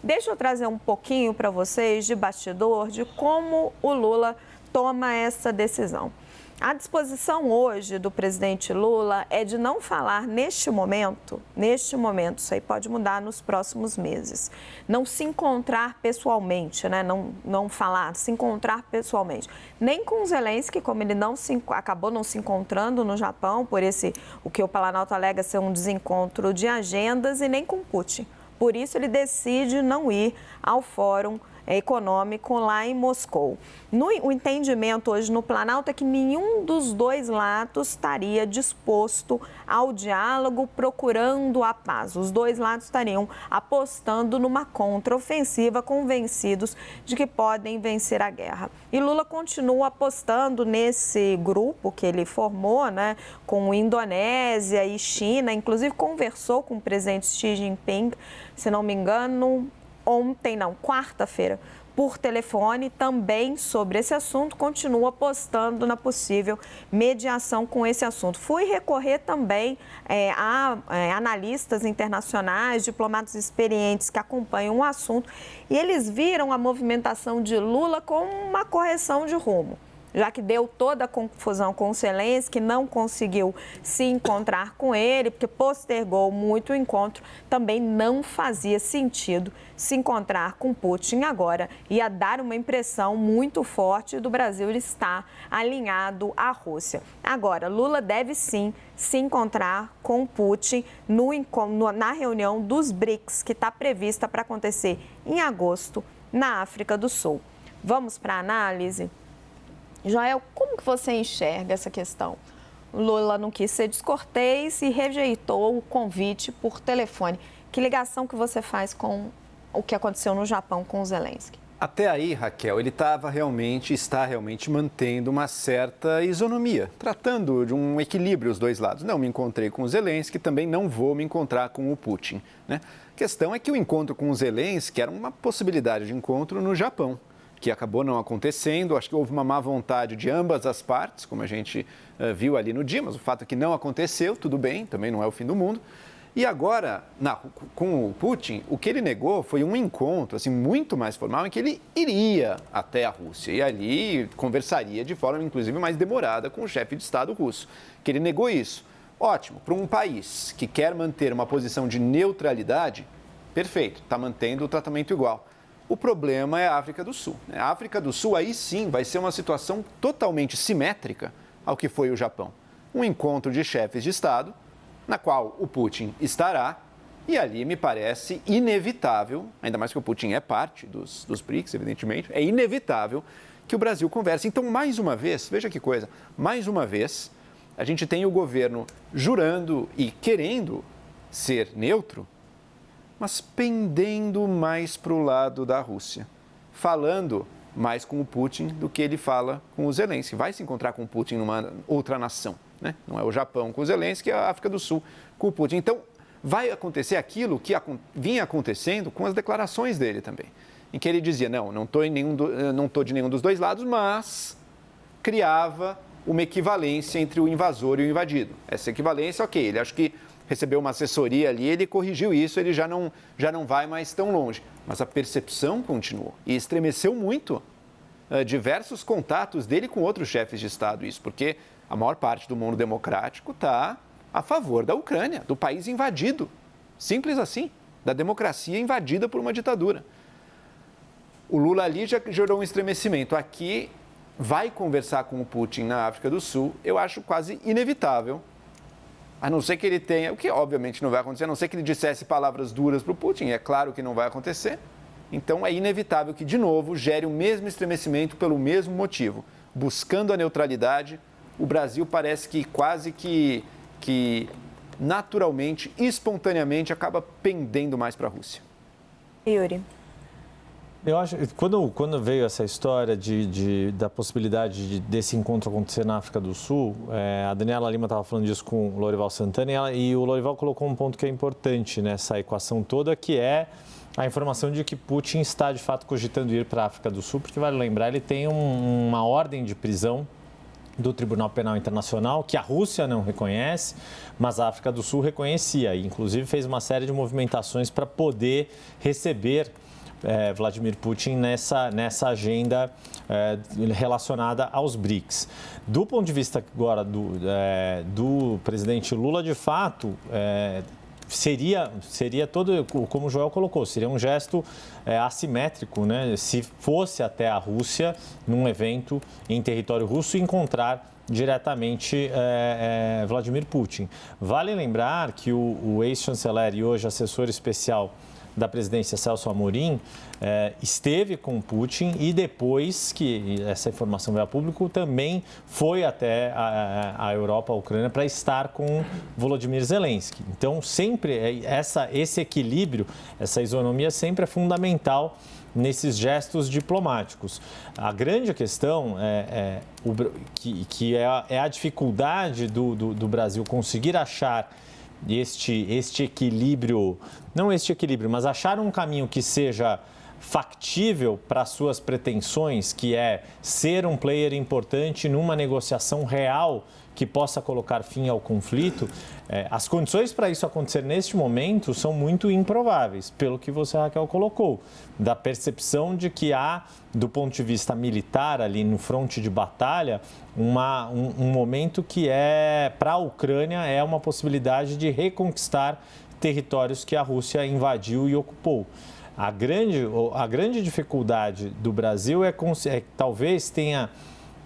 Deixa eu trazer um pouquinho para vocês de bastidor de como o Lula toma essa decisão. A disposição hoje do presidente Lula é de não falar neste momento, isso aí pode mudar nos próximos meses, não se encontrar pessoalmente, né? Não falar, se encontrar pessoalmente, nem com Zelensky, como ele acabou não se encontrando no Japão, por o que o Planalto alega ser um desencontro de agendas, e nem com Putin. Por isso ele decide não ir ao Fórum Econômico lá em Moscou. O entendimento hoje no Planalto é que nenhum dos dois lados estaria disposto ao diálogo, procurando a paz. Os dois lados estariam apostando numa contraofensiva, convencidos de que podem vencer a guerra. E Lula continua apostando nesse grupo que ele formou, né, com Indonésia e China, inclusive conversou com o presidente Xi Jinping, se não me engano, quarta-feira, por telefone, também sobre esse assunto, continua apostando na possível mediação com esse assunto. Fui recorrer também a analistas internacionais, diplomatas experientes que acompanham o assunto, e eles viram a movimentação de Lula como uma correção de rumo. Já que deu toda a confusão com o Zelensky, não conseguiu se encontrar com ele, porque postergou muito o encontro, também não fazia sentido se encontrar com Putin agora. Ia dar uma impressão muito forte do Brasil estar alinhado à Rússia. Agora, Lula deve sim se encontrar com Putin na reunião dos BRICS, que está prevista para acontecer em agosto, na África do Sul. Vamos para a análise? Joel, como que você enxerga essa questão? O Lula não quis ser descortês e rejeitou o convite por telefone. Que ligação que você faz com o que aconteceu no Japão com o Zelensky? Até aí, Raquel, ele está realmente mantendo uma certa isonomia, tratando de um equilíbrio os dois lados. Não me encontrei com o Zelensky, também não vou me encontrar com o Putin, né? A questão é que o encontro com o Zelensky era uma possibilidade de encontro no Japão, que acabou não acontecendo. Acho que houve uma má vontade de ambas as partes, como a gente viu ali no dia, mas o fato é que não aconteceu, tudo bem, também não é o fim do mundo. E agora, com o Putin, o que ele negou foi um encontro assim, muito mais formal, em que ele iria até a Rússia e ali conversaria de forma, inclusive, mais demorada com o chefe de Estado russo, que ele negou isso. Ótimo, para um país que quer manter uma posição de neutralidade, perfeito, está mantendo o tratamento igual. O problema é a África do Sul. A África do Sul, aí sim, vai ser uma situação totalmente simétrica ao que foi o Japão. Um encontro de chefes de Estado, na qual o Putin estará, e ali me parece inevitável, ainda mais que o Putin é parte dos BRICS, evidentemente, é inevitável que o Brasil converse. Então, mais uma vez, veja que coisa, mais uma vez, a gente tem o governo jurando e querendo ser neutro, mas pendendo mais para o lado da Rússia, falando mais com o Putin do que ele fala com o Zelensky. Vai se encontrar com o Putin numa outra nação, né? Não é o Japão com o Zelensky, é a África do Sul com o Putin. Então, vai acontecer aquilo que vinha acontecendo com as declarações dele também, em que ele dizia, não estou de nenhum dos dois lados, mas criava uma equivalência entre o invasor e o invadido. Essa equivalência, ok, ele acho que recebeu uma assessoria ali, ele corrigiu isso, ele já não vai mais tão longe. Mas a percepção continuou e estremeceu muito diversos contatos dele com outros chefes de Estado, isso, porque a maior parte do mundo democrático está a favor da Ucrânia, do país invadido. Simples assim, da democracia invadida por uma ditadura. O Lula ali já gerou um estremecimento. Aqui vai conversar com o Putin na África do Sul, eu acho quase inevitável. A não ser que ele tenha, o que obviamente não vai acontecer, a não ser que ele dissesse palavras duras para o Putin, é claro que não vai acontecer. Então é inevitável que, de novo, gere o mesmo estremecimento pelo mesmo motivo. Buscando a neutralidade, o Brasil parece que quase que naturalmente, espontaneamente, acaba pendendo mais para a Rússia. Yuri. Eu acho que quando veio essa história da possibilidade desse encontro acontecer na África do Sul, a Daniela Lima estava falando disso com o Lorival Santana e o Lorival colocou um ponto que é importante nessa equação toda, que é a informação de que Putin está, de fato, cogitando ir para a África do Sul, porque, vale lembrar, ele tem uma ordem de prisão do Tribunal Penal Internacional, que a Rússia não reconhece, mas a África do Sul reconhecia e, inclusive, fez uma série de movimentações para poder receber Vladimir Putin nessa agenda relacionada aos BRICS. Do ponto de vista agora do presidente Lula, de fato, seria todo, como o Joel colocou, seria um gesto assimétrico, né? Se fosse até a Rússia, num evento em território russo, encontrar diretamente Vladimir Putin. Vale lembrar que o ex-chanceler e hoje assessor especial da presidência, Celso Amorim, esteve com Putin e depois que essa informação veio a público, também foi até a Europa, a Ucrânia, para estar com Volodymyr Zelensky. Então, sempre esse equilíbrio, essa isonomia sempre é fundamental nesses gestos diplomáticos. A grande questão é a dificuldade do Brasil conseguir achar este equilíbrio, não este equilíbrio, mas achar um caminho que seja factível para suas pretensões, que é ser um player importante numa negociação real que possa colocar fim ao conflito. As condições para isso acontecer neste momento são muito improváveis, pelo que você, Raquel, colocou, da percepção de que há, do ponto de vista militar, ali no fronte de batalha, um momento que para a Ucrânia é uma possibilidade de reconquistar territórios que a Rússia invadiu e ocupou. A grande dificuldade do Brasil talvez tenha...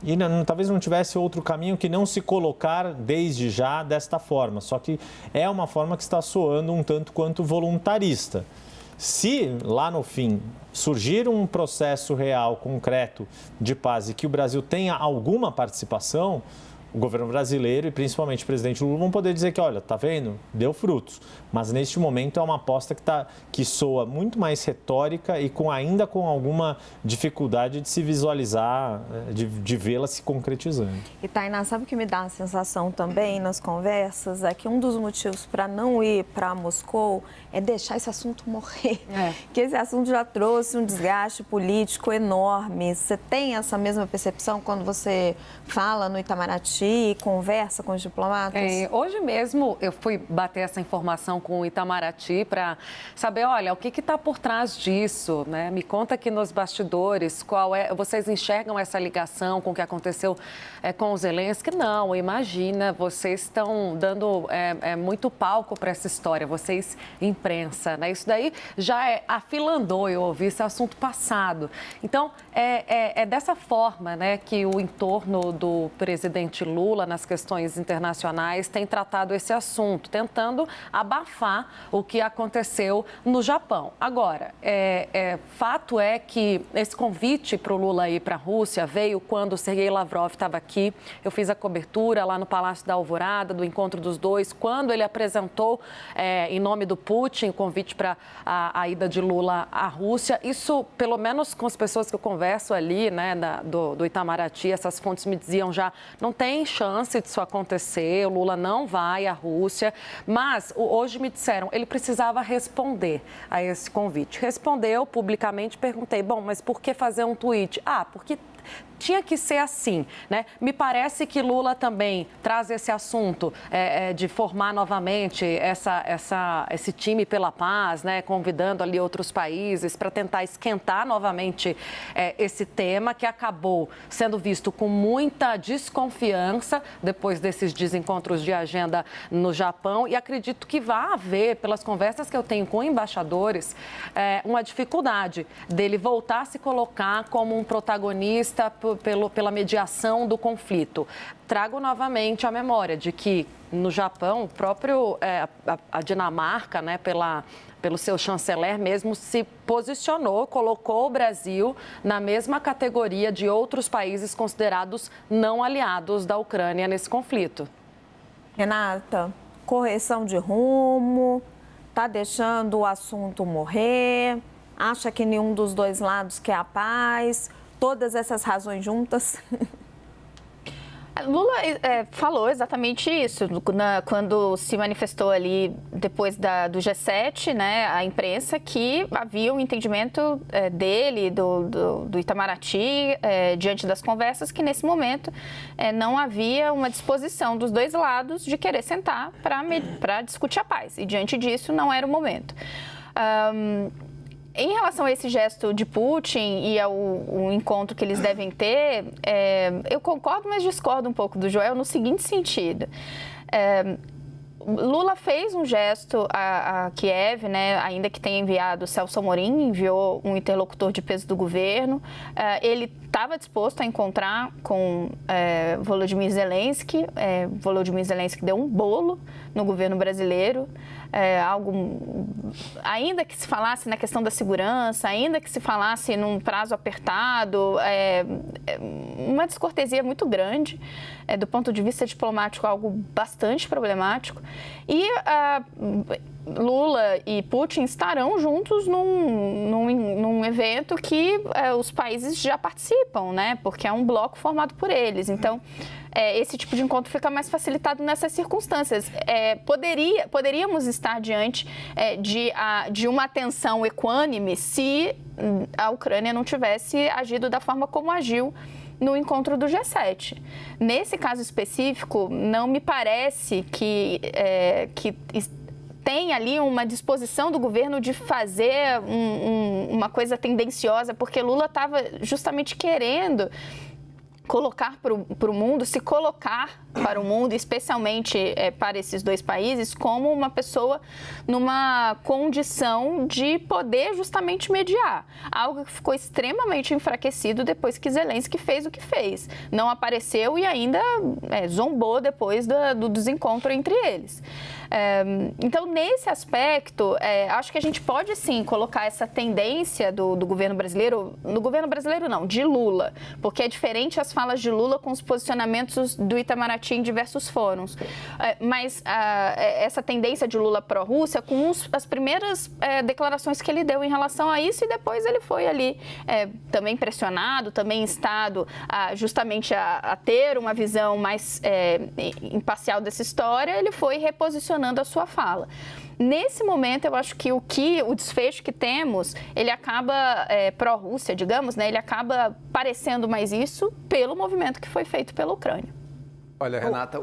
E talvez não tivesse outro caminho que não se colocar desde já desta forma. Só que é uma forma que está soando um tanto quanto voluntarista. Se lá no fim surgir um processo real, concreto de paz e que o Brasil tenha alguma participação, o governo brasileiro e principalmente o presidente Lula vão poder dizer que, olha, tá vendo? Deu frutos. Mas neste momento é uma aposta que soa muito mais retórica e ainda com alguma dificuldade de se visualizar, de vê-la se concretizando. E, Tainá, sabe o que me dá a sensação também nas conversas? É que um dos motivos para não ir para Moscou é deixar esse assunto morrer. Que esse assunto já trouxe um desgaste político enorme. Você tem essa mesma percepção quando você fala no Itamaraty e conversa com os diplomatas? Hoje mesmo eu fui bater essa informação com o Itamaraty para saber, olha, o que está por trás disso, né? Me conta aqui nos bastidores, vocês enxergam essa ligação com o que aconteceu com o Zelensky? Não, imagina, vocês estão dando muito palco para essa história, vocês imprensa, né? Isso daí já afilandou, eu ouvi esse assunto passado. Então, é dessa forma, né, que o entorno do presidente Lula nas questões internacionais tem tratado esse assunto, tentando abafar o que aconteceu no Japão. Agora, fato é que esse convite para o Lula ir para a Rússia veio quando o Sergei Lavrov estava aqui. Eu fiz a cobertura lá no Palácio da Alvorada, do encontro dos dois, quando ele apresentou, em nome do Putin, o convite para a ida de Lula à Rússia. Isso, pelo menos com as pessoas que eu converso ali, né, do Itamaraty, essas fontes me diziam já, não tem chance disso acontecer, o Lula não vai à Rússia, mas hoje me disseram, ele precisava responder a esse convite. Respondeu publicamente, perguntei, bom, mas por que fazer um tweet? Porque tinha que ser assim, né? Me parece que Lula também traz esse assunto de formar novamente esse time pela paz, né? Convidando ali outros países para tentar esquentar novamente esse tema que acabou sendo visto com muita desconfiança depois desses desencontros de agenda no Japão, e acredito que vai haver, pelas conversas que eu tenho com embaixadores, uma dificuldade dele voltar a se colocar como um protagonista pela mediação do conflito. Trago novamente a memória de que no Japão, o próprio a Dinamarca, né, pelo seu chanceler mesmo, se posicionou, colocou o Brasil na mesma categoria de outros países considerados não aliados da Ucrânia nesse conflito. Renata, correção de rumo, está deixando o assunto morrer, acha que nenhum dos dois lados quer a paz, todas essas razões juntas? Lula falou exatamente isso, quando se manifestou ali depois do G7, né, a imprensa, que havia um entendimento dele, do Itamaraty, diante das conversas, que nesse momento não havia uma disposição dos dois lados de querer sentar para discutir a paz. E diante disso, não era o momento. Em relação a esse gesto de Putin e ao encontro que eles devem ter, eu concordo, mas discordo um pouco do Joel no seguinte sentido. Lula fez um gesto a Kiev, né, ainda que tenha enviado, Celso Amorim enviou um interlocutor de peso do governo. Ele estava disposto a encontrar com Volodymyr Zelensky. Volodymyr Zelensky deu um bolo no governo brasileiro. Ainda que se falasse na questão da segurança, ainda que se falasse num prazo apertado, uma descortesia muito grande, do ponto de vista diplomático, algo bastante problemático. E Lula e Putin estarão juntos num evento que os países já participam, né? Porque é um bloco formado por eles. Então, esse tipo de encontro fica mais facilitado nessas circunstâncias. Poderíamos estar diante de uma tensão equânime se a Ucrânia não tivesse agido da forma como agiu no encontro do G7. Nesse caso específico, não me parece que tem ali uma disposição do governo de fazer uma coisa tendenciosa, porque Lula estava justamente querendo colocar para o mundo, se colocar para o mundo, especialmente para esses dois países, como uma pessoa numa condição de poder justamente mediar. Algo que ficou extremamente enfraquecido depois que Zelensky fez o que fez. Não apareceu e ainda zombou depois do desencontro entre eles. Então, nesse aspecto, acho que a gente pode sim colocar essa tendência do governo brasileiro, de Lula, porque é diferente as falas de Lula com os posicionamentos do Itamaraty em diversos fóruns. Mas essa tendência de Lula pró-Rússia com as primeiras declarações que ele deu em relação a isso, e depois ele foi ali também pressionado, também instado justamente a ter uma visão mais imparcial dessa história, ele foi reposicionando a sua fala. Nesse momento, eu acho que o desfecho que temos, ele acaba pró-Rússia, digamos, né? Ele acaba parecendo mais isso pelo movimento que foi feito pela Ucrânia. Olha, Renata,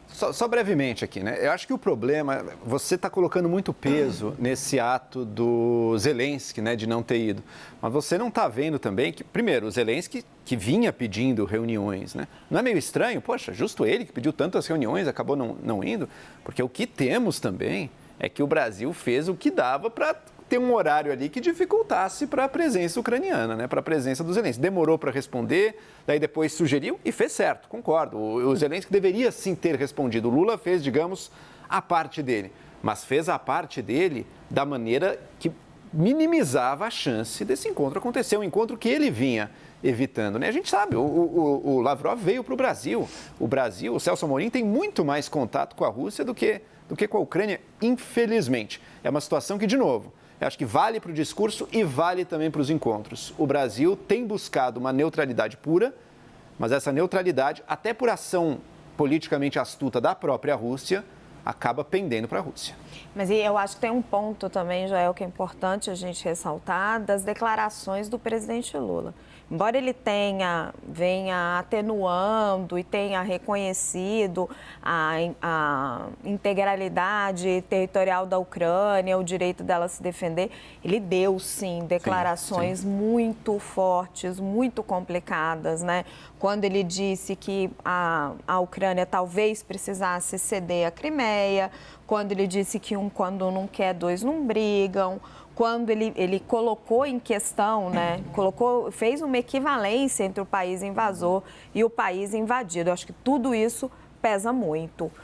só brevemente aqui, né? Eu acho que o problema, você está colocando muito peso nesse ato do Zelensky, né, de não ter ido. Mas você não está vendo também que, primeiro, o Zelensky, que vinha pedindo reuniões, né? Não é meio estranho? Poxa, justo ele que pediu tantas reuniões, acabou não indo? Porque o que temos também é que o Brasil fez o que dava para ter um horário ali que dificultasse para a presença ucraniana, né? Para a presença do Zelensky. Demorou para responder, daí depois sugeriu e fez certo, concordo. O Zelensky deveria sim ter respondido. O Lula fez, digamos, a parte dele, mas fez a parte dele da maneira que minimizava a chance desse encontro acontecer, um encontro que ele vinha evitando, né? A gente sabe, o Lavrov veio para o Brasil. O Celso Amorim tem muito mais contato com a Rússia do que com a Ucrânia, infelizmente. É uma situação que, de novo, eu acho que vale para o discurso e vale também para os encontros. O Brasil tem buscado uma neutralidade pura, mas essa neutralidade, até por ação politicamente astuta da própria Rússia, acaba pendendo para a Rússia. Mas eu acho que tem um ponto também, Joel, que é importante a gente ressaltar, das declarações do presidente Lula. Embora ele venha atenuando e tenha reconhecido a integralidade territorial da Ucrânia, o direito dela se defender, ele deu, sim, declarações muito fortes, muito complicadas, né? Quando ele disse que a Ucrânia talvez precisasse ceder a Crimeia, quando ele disse que quando não quer, dois não brigam, quando ele colocou em questão, né, fez uma equivalência entre o país invasor e o país invadido. Eu acho que tudo isso pesa muito.